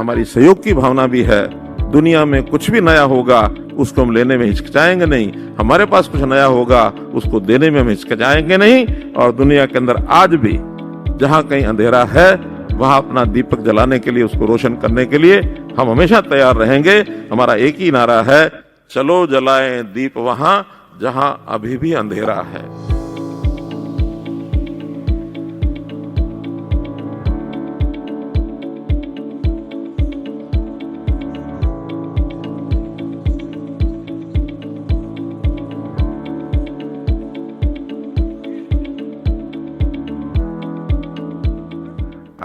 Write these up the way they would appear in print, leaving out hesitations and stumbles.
हमारी सहयोग की भावना भी है। दुनिया में कुछ भी नया होगा उसको हम लेने में हिचकिचाएंगे नहीं, हमारे पास कुछ नया होगा उसको देने में हम हिचकिचाएंगे नहीं। और दुनिया के अंदर आज भी जहां कहीं अंधेरा है वहां अपना दीपक जलाने के लिए, उसको रोशन करने के लिए हम हमेशा तैयार रहेंगे। हमारा एक ही नारा है, चलो जलाएं दीप वहां जहां अभी भी अंधेरा है।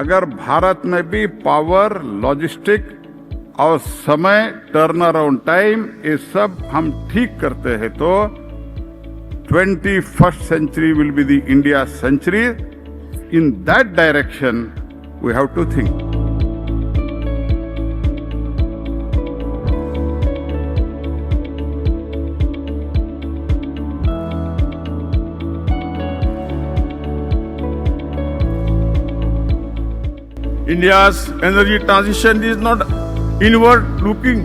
अगर भारत में भी पावर, लॉजिस्टिक और समय, टर्न अराउंड टाइम, ये सब हम ठीक करते हैं तो 21st century will be the India century. In that direction, we have to think. India's energy transition is not inward looking.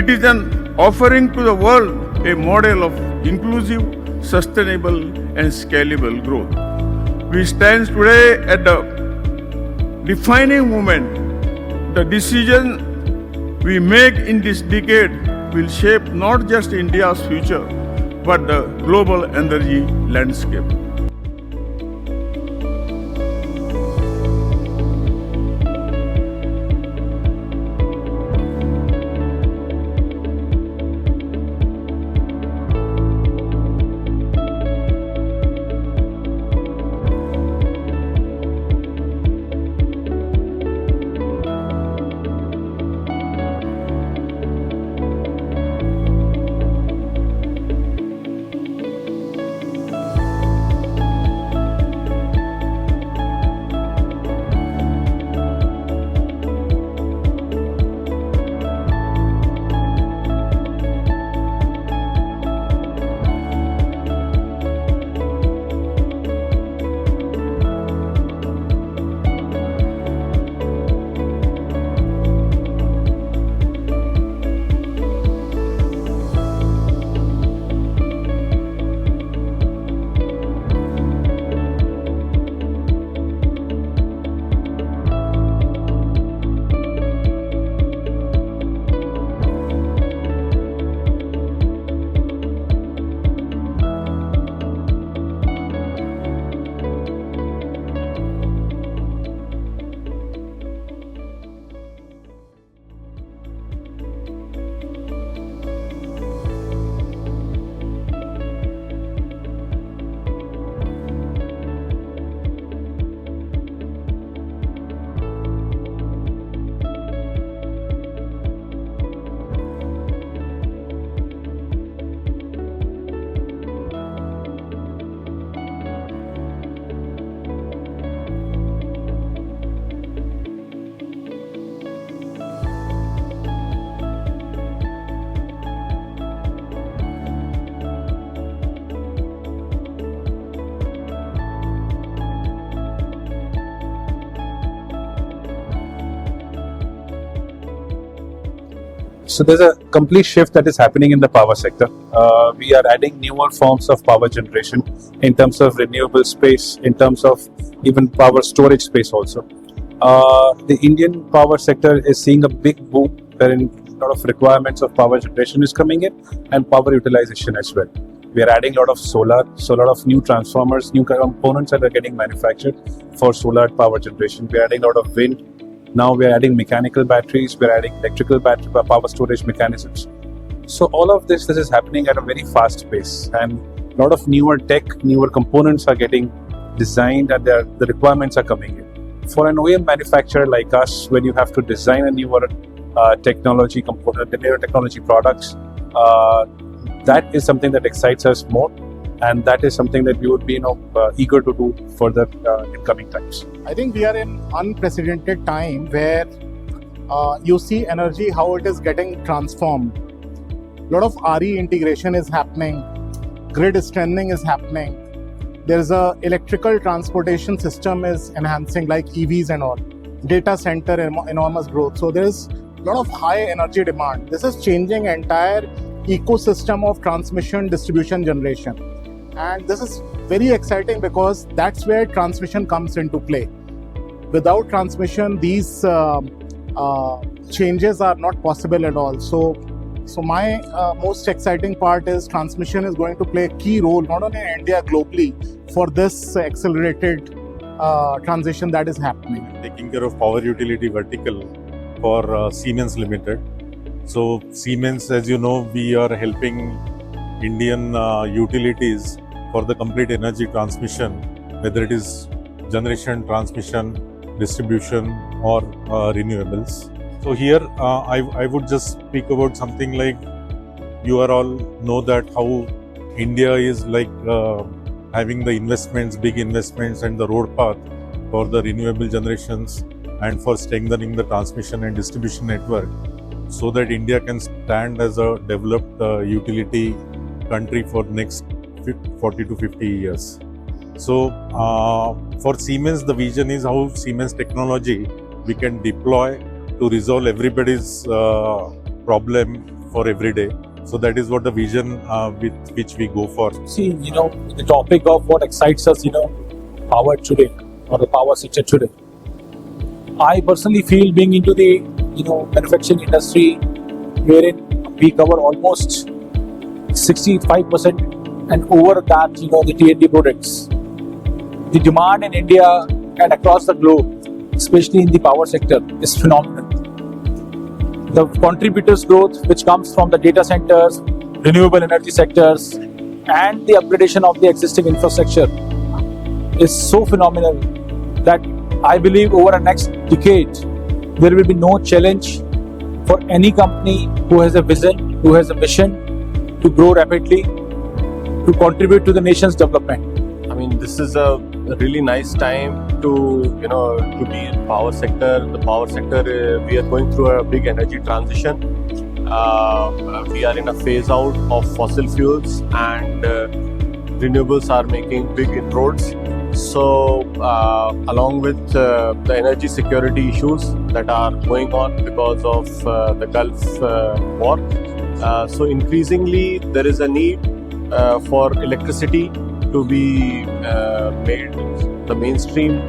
It is an offering to the world a model of inclusive, sustainable and scalable growth. We stand today at the defining moment. The decision we make in this decade will shape not just India's future, but the global energy landscape. So there's a complete shift that is happening in the power sector. We are adding newer forms of power generation in terms of renewable space, in terms of even power storage space also. The Indian power sector is seeing a big boom wherein a lot of requirements of power generation is coming in and power utilization as well. We are adding a lot of solar, so a lot of new transformers, new components that are getting manufactured for solar power generation. We are adding a lot of wind. Now we are adding mechanical batteries, we are adding electrical battery power storage mechanisms. So all of this is happening at a very fast pace, and a lot of newer tech, newer components are getting designed, and the requirements are coming in. For an OEM manufacturer like us, when you have to design a newer technology component, the newer technology products, that is something that excites us more, and that is something that we would be eager to do further in coming times. I think we are in unprecedented time where you see energy, how it is getting transformed. A lot of RE integration is happening, grid strengthening is happening. There is a electrical transportation system is enhancing, like EVs and all. data center enormous growth. So there is a lot of high energy demand. This is changing entire ecosystem of transmission, distribution, generation. And this is very exciting because that's where transmission comes into play. Without transmission, these changes are not possible at all. So my most exciting part is transmission is going to play a key role not only in India, globally, for this accelerated transition that is happening. Taking care of power utility vertical for Siemens Limited. So Siemens, as you know, we are helping Indian utilities for the complete energy transmission, whether it is generation, transmission, distribution or renewables. So here I would just speak about something like, you are all know that how India is like having the investments, big investments and the road path for the renewable generations and for strengthening the transmission and distribution network, so that India can stand as a developed utility country for next 40 to 50 years. So for Siemens, the vision is how Siemens technology we can deploy to resolve everybody's problem for every day. So that is what the vision with which we go for. See, the topic of what excites us, power today or the power sector today. I personally feel being into the, manufacturing industry, wherein we cover almost 65% and over that, the T&D products. The demand in India and across the globe, especially in the power sector, is phenomenal. The contributors growth which comes from the data centers, renewable energy sectors and the upgradation of the existing infrastructure is so phenomenal that I believe over the next decade there will be no challenge for any company who has a vision, who has a mission to grow rapidly, to contribute to the nation's development. I mean, this is a really nice time to be in power sector. The power sector, we are going through a big energy transition. We are in a phase out of fossil fuels and renewables are making big inroads. So along with the energy security issues that are going on because of the Gulf war, so increasingly there is a need for electricity to be made the mainstream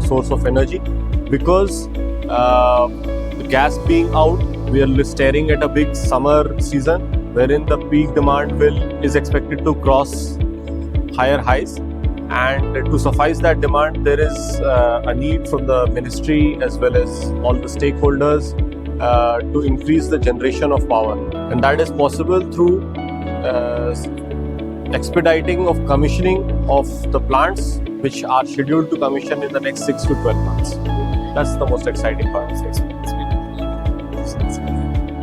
source of energy, because the gas being out, we are staring at a big summer season wherein the peak demand is expected to cross higher highs, and to suffice that demand there is a need from the ministry as well as all the stakeholders to increase the generation of power, and that is possible through expediting of commissioning of the plants which are scheduled to commission in the next 6 to 12 months. That's the most exciting part.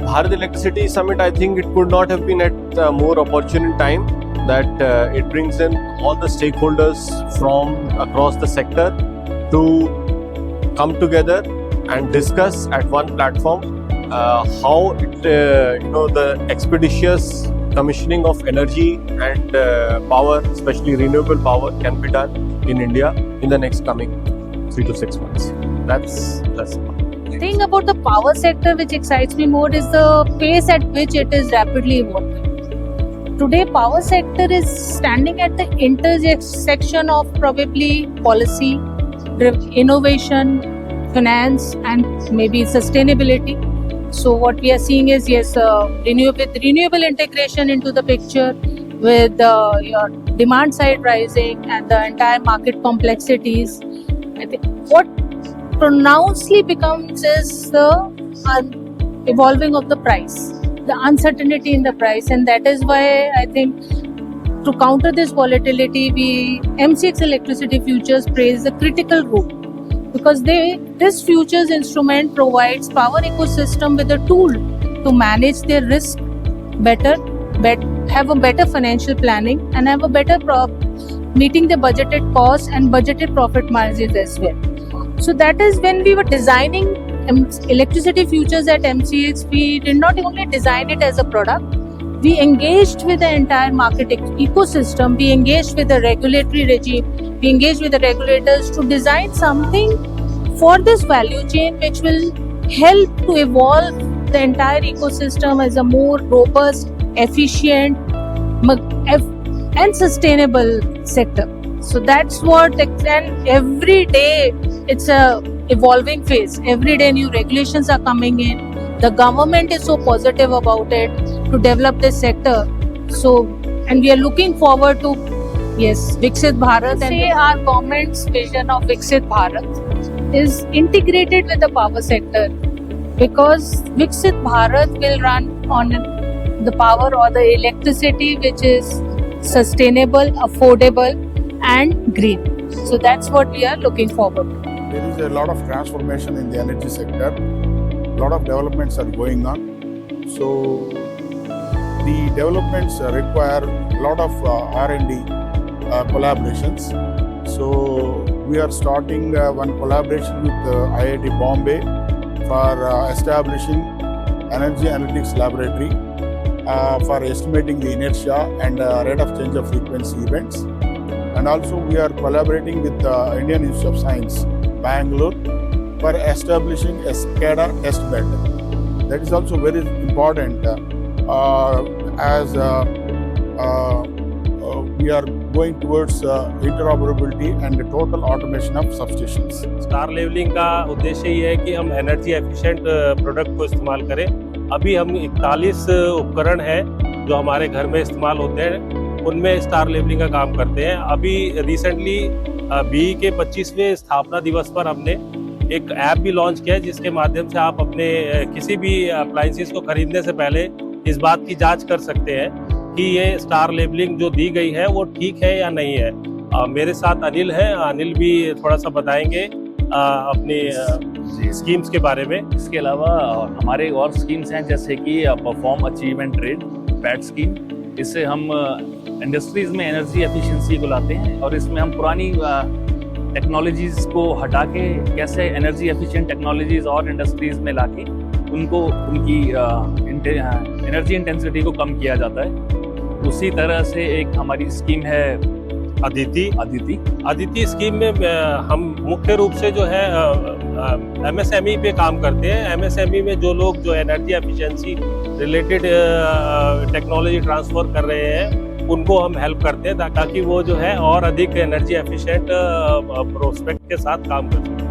Bharat Electricity Summit, I think it could not have been at a more opportune time, that it brings in all the stakeholders from across the sector to come together and discuss at one platform how the expeditious commissioning of energy and power, especially renewable power, can be done in India in the next coming 3 to 6 months. That's The thing about the power sector which excites me more is the pace at which it is rapidly evolving. Today, power sector is standing at the intersection of probably policy, innovation, finance, and maybe sustainability. So what we are seeing is, yes, renewable integration into the picture, with your demand side rising and the entire market complexities. I think what pronouncedly becomes is the evolving of the price, the uncertainty in the price, and that is why I think to counter this volatility, MCX Electricity Futures plays a critical role, because this futures instrument provides power ecosystem with a tool to manage their risk better, have a better financial planning, and have a better meeting the budgeted costs and budgeted profit margins as well. So that is when we were designing electricity futures at MCX, we did not only design it as a product, we engaged with the entire market ecosystem, we engaged with the regulatory regime, we engaged with the regulators to design something for this value chain, which will help to evolve the entire ecosystem as a more robust, efficient, and sustainable sector. So that's what, and every day it's a evolving phase. Every day new regulations are coming in. The government is so positive about it to develop this sector. So, and we are looking forward to, yes, Viksit Bharat. And our government's vision of Viksit Bharat is integrated with the power sector, because Viksit Bharat will run on the power or the electricity which is sustainable, affordable, and green. So that's what we are looking forward to. There is a lot of transformation in the energy sector. A lot of developments are going on. So the developments require a lot of R&D collaborations. So we are starting one collaboration with IIT Bombay for establishing Energy Analytics Laboratory for estimating the inertia and rate of change of frequency events. And also we are collaborating with the Indian Institute of Science, Bangalore, for establishing a SCADA test bed. That is also very important as we are going towards interoperability and the total automation of substations. Star levelling का उद्देश्य ये है कि हम energy efficient product को इस्तेमाल करें। अभी हम 41 उपकरण हैं जो हमारे घर में इस्तेमाल होते हैं, उनमें स्टार लेवलिंग का काम करते हैं। अभी रिसेंटली BE के 25वें स्थापना दिवस पर हमने एक ऐप भी लॉन्च किया है, जिसके माध्यम से आप अपने किसी भी अप्लायंसेस को खरीदने से पहले इस बात की जांच कर सकते हैं कि ये स्टार लेबलिंग जो दी गई है वो ठीक है या नहीं है। मेरे साथ अनिल है, अनिल भी थोड़ा सा बताएंगे अपनी स्कीम्स के बारे में। इसके अलावा हमारे और स्कीम्स हैं, जैसे कि perform achievement trade PAT scheme. इससे हम इंडस्ट्रीज में एनर्जी एफिशिएंसी को लाते हैं और इसमें हम पुरानी टेक्नोलॉजीज को हटा के कैसे एनर्जी एफिशिएंट टेक्नोलॉजीज और इंडस्ट्रीज में लाके उनको उनकी एनर्जी इंटेंसिटी को कम किया जाता है। उसी तरह से एक हमारी स्कीम है अदिति स्कीम में हम मुख्य रूप से जो है MSME पे काम करते हैं। MSME में जो लोग जो energy efficiency related technology transfer कर रहे हैं उनको हम हेल्प करते हैं ताकि वो जो है और अधिक एनर्जी एफिशिएंट प्रोस्पेक्ट के साथ काम कर सकें।